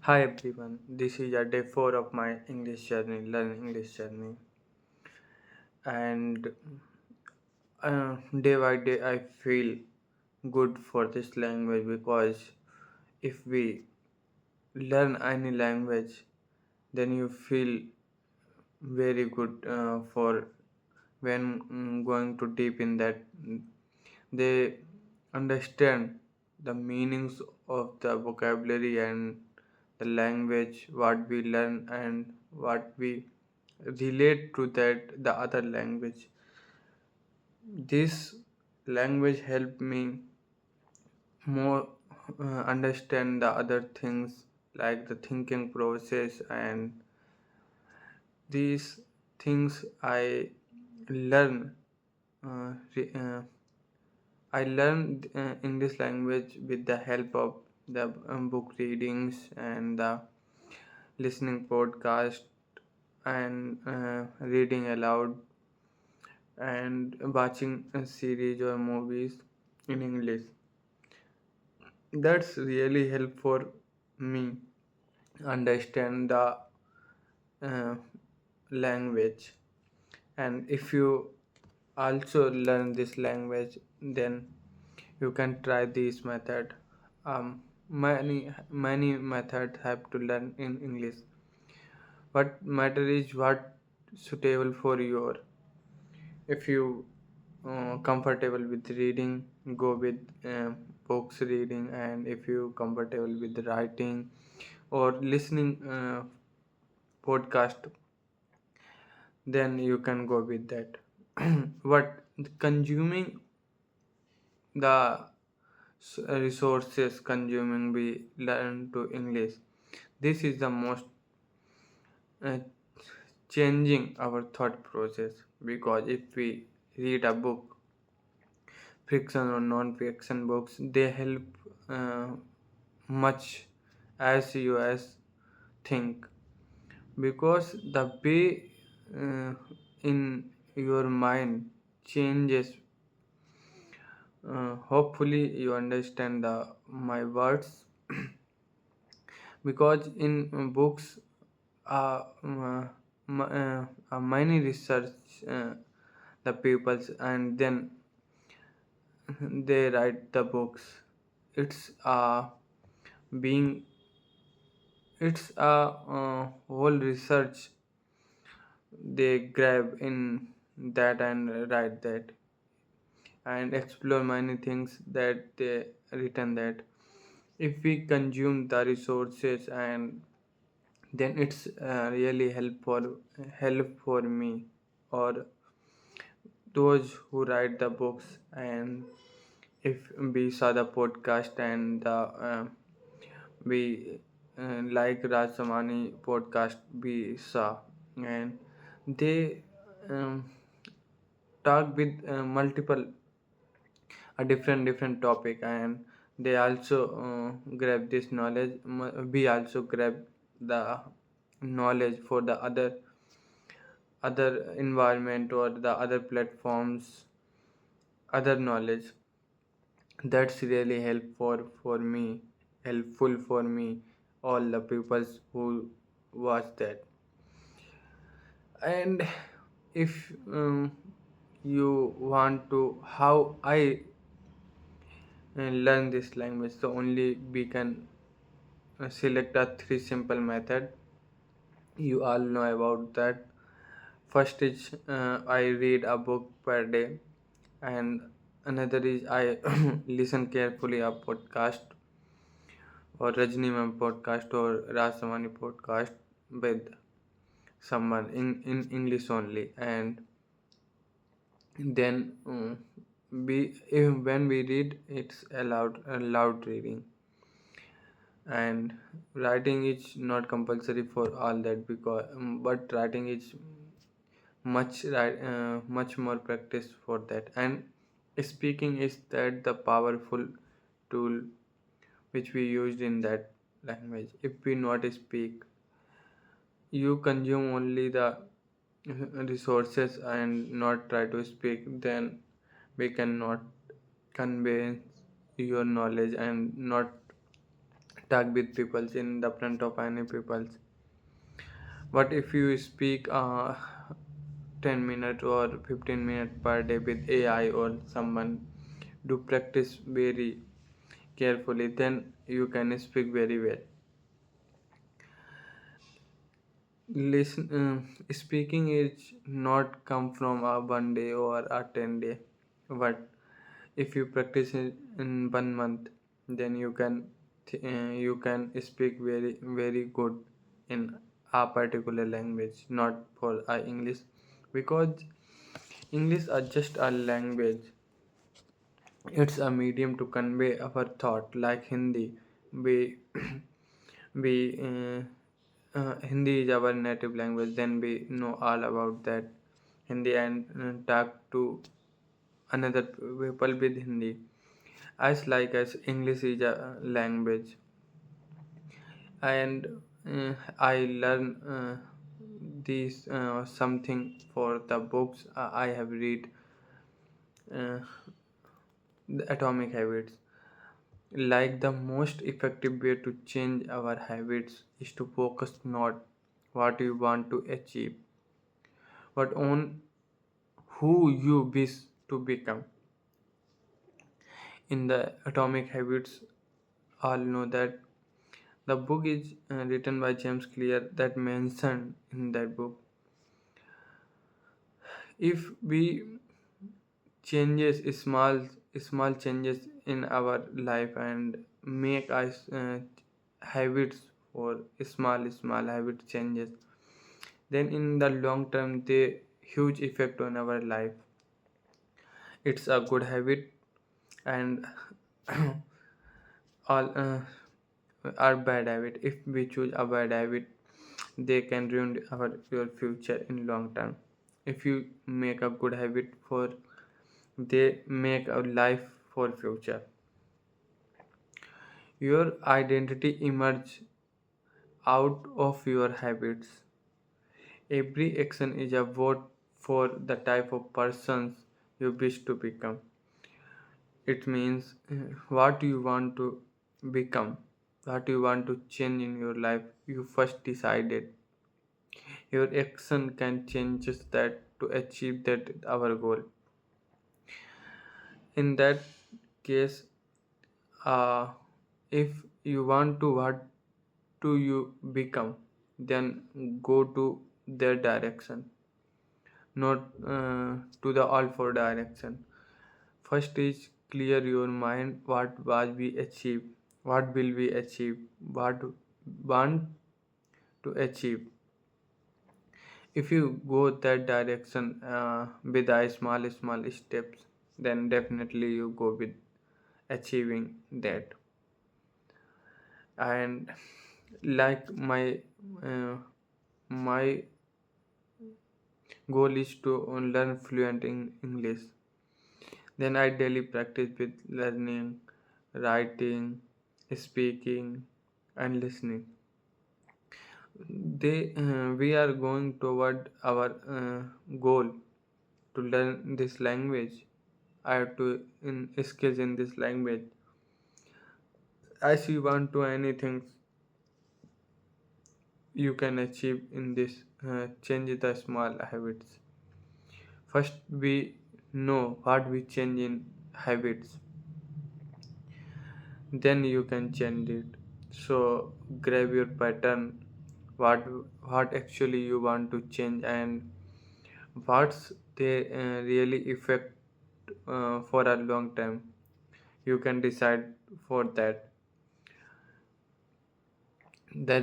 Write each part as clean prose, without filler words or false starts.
Hi everyone, this is a day 4 of my English journey, learn English journey, and day by day I feel good for this language because if we learn any language, then you feel very good for when going to deep in that. They understand the meanings of the vocabulary and the language, what we learn and what we relate to that the other language. This language helped me more understand the other things like the thinking process, and these things learn re- I learned English language with the help of the book readings and the listening podcast and reading aloud and watching a series or movies in English. That's really help for me understand the uh, language. And if you also learn this language, then you can try this method. Many methods have to learn in English. What matter is what suitable for your. If you comfortable with reading, go with books reading, and if you comfortable with writing or listening podcast, then you can go with that. But consuming the resources consuming we learn to English, this is the most uh, changing our thought process, because if we read a book, fiction or non-fiction books, they help much as you as think, because the way in your mind changes. Hopefully you understand my words. Because in books many research the peoples, and then they write the books. It's being it's a whole research they grab in that and write that and explore many things that they written that. If we consume the resources, and then it's really help for me or those who write the books. And if we saw the podcast and we like Rajamani podcast we saw, and they um, talk with multiple a different topic, and they also grab this knowledge. We also grab the knowledge for the other environment or the other platforms, other knowledge. That's really helpful for me, all the peoples who watch that. And if you want to how I learn this language, so only we can select a three simple method. You all know about that. First is I read a book per day, and another is I listen carefully a podcast or Rajni Ma'am podcast or Rasamani podcast with someone in English only. And then when we read, it's allowed reading. And writing is not compulsory for all that, because but writing is much more practice for that. And speaking is that the powerful tool which we used in that language. If we not speak, you consume only the resources and not try to speak, then we cannot convey your knowledge and not talk with people in the front of any people. But if you speak 10 minutes or 15 minutes per day with AI or someone, do practice very carefully, then you can speak very well. Listen, speaking is not come from a 1 day or a 10 day, but if you practice it in 1 month, then you can speak very good in a particular language, not for English, because English is just a language. It's a medium to convey our thought, like Hindi. We we Hindi is our native language. Then we know all about that Hindi and talk to another people with Hindi. As English is a language, and I learn these something for the books I have read, uh, the Atomic Habits. Like the most effective way to change our habits is to focus not what you want to achieve, but on who you wish to become. In the Atomic Habits, all know that the book is written by James Clear that mentioned in that book. If we changes small changes in our life and make us habits or small habit changes, then in the long term they huge effect on our life. It's a good habit, and all are bad habit. If we choose a bad habit, they can ruin your future in long term. If you make a good habit, for they make a life for future. Your identity emerge out of your habits. Every action is a vote for the type of persons you wish to become. It means what you want to become, what you want to change in your life. You first decided. Your action can change just that to achieve that our goal. In that case, uh, if you want to what do you become, then go to their direction, not to the all four direction. First is clear your mind what was we achieve, what will we achieve, what want to achieve. If you go that direction with a small steps, then definitely you go with achieving that. And like uh, my goal is to learn fluent in English. Then I daily practice with learning, writing, speaking, and listening. We are going toward our goal to learn this language. I have to in skills in this language. As you want to anything you can achieve in this, change the small habits. First we know what we change in habits, then you can change it. So grab your pattern, what what actually you want to change, and what's they really effect for a long time. You can decide for that. The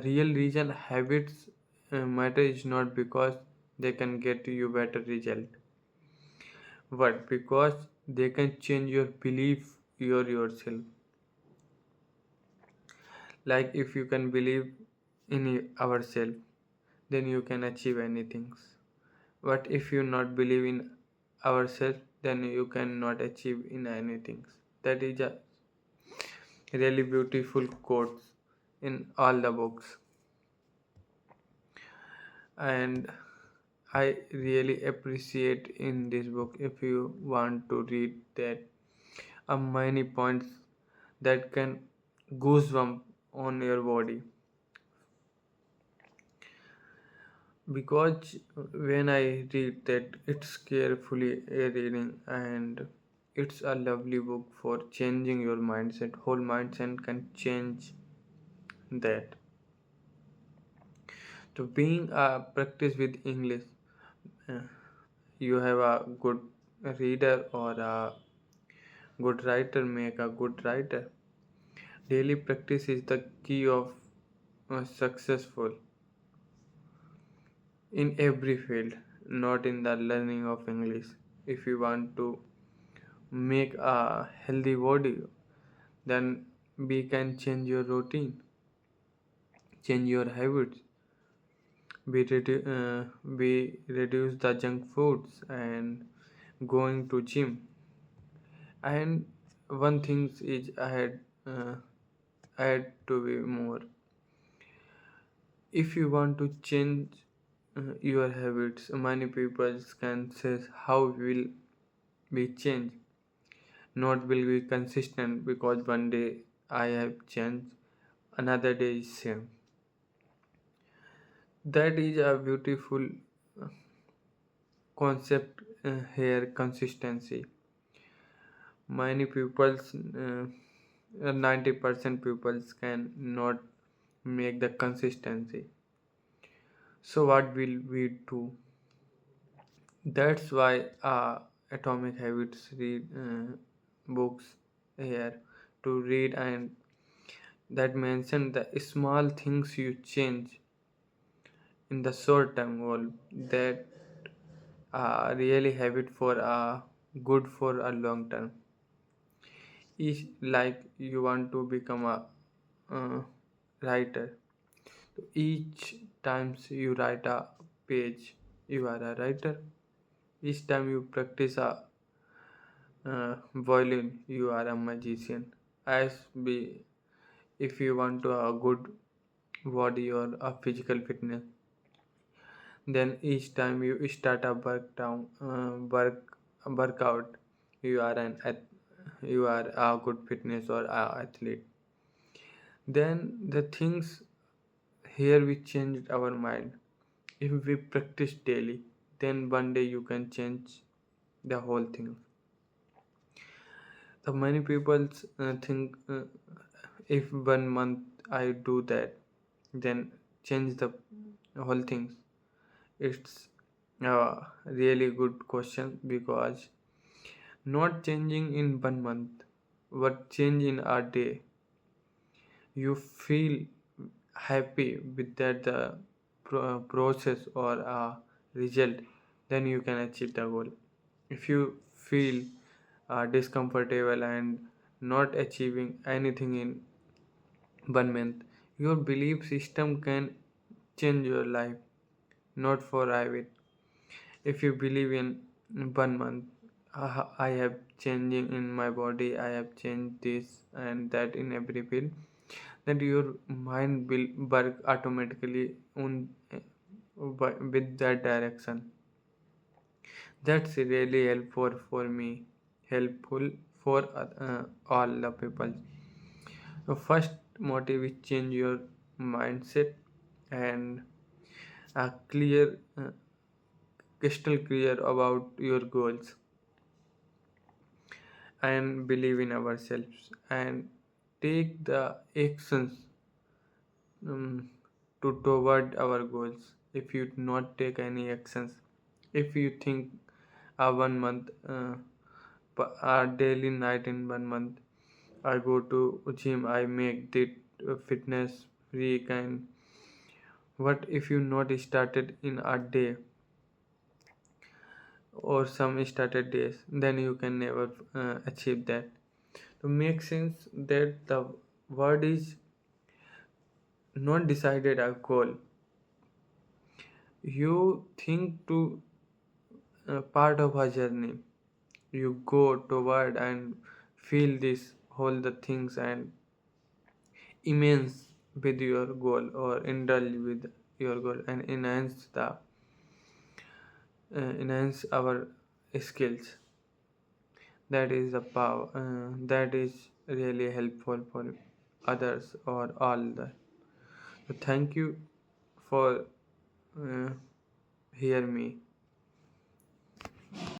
real reason habits matter is not because they can get you better result, but because they can change your belief yourself. Like if you can believe in ourselves, then you can achieve anything. But if you not believe in ourselves, then you cannot achieve in anything. That is a really beautiful quotes in all the books, and I really appreciate in this book. If you want to read that, many points that can goosebump on your body, because when I read that, it's carefully reading, and it's a lovely book for changing your mindset. Whole mindset can change that. So being a practice with English, uh, you have a good reader or a good writer make a good writer. Daily practice is the key of successful in every field, not in the learning of English. If you want to make a healthy body, then we can change your routine, change your habits. We reduce the junk foods and going to gym. And one thing is I had to be more. If you want to change your habits, many people can say how will we change. Not will be consistent, because one day I have changed, another day is same. That is a beautiful concept here, consistency. Many people, 90% people can not make the consistency. So what will we do? That's why Atomic Habits read books here to read, and that mention the small things you change in the short term goal that really habit for good for a long term. Each, like you want to become a uh, writer, each times you write a page, you are a writer. Each time you practice a violin, you are a magician. As be, if you want to have a good body or a physical fitness, then each time you start a workout, you are you are a good fitness or a athlete. Then the things here we changed our mind. If we practice daily, then one day you can change the whole thing. The many people think if 1 month I do that, then change the whole things. It's a really good question, because not changing in 1 month, but change in a day. You feel happy with that the process or a result, then you can achieve the goal. If you feel discomfortable and not achieving anything in 1 month, your belief system can change your life, not for habit. If you believe in 1 month, I have changing in my body, I have changed this and that in every field, then your mind will work automatically on with that direction. That's really helpful for all the people. So first motive is change your mindset, and clear, crystal clear about your goals, and believe in ourselves and take the actions um, to toward our goals. If you not take any actions, if you think 1 month, daily night in 1 month I go to gym, I make the fitness freak, and what if you not started in a day or some started days, then you can never achieve that. To make sense that the word is not decided a goal, you think to part of a journey, you go toward and feel this whole the things and immense with your goal or indulge with your goal and enhance our skills. That is the power that is really helpful for you. others or all that. So thank you for uh, hear me.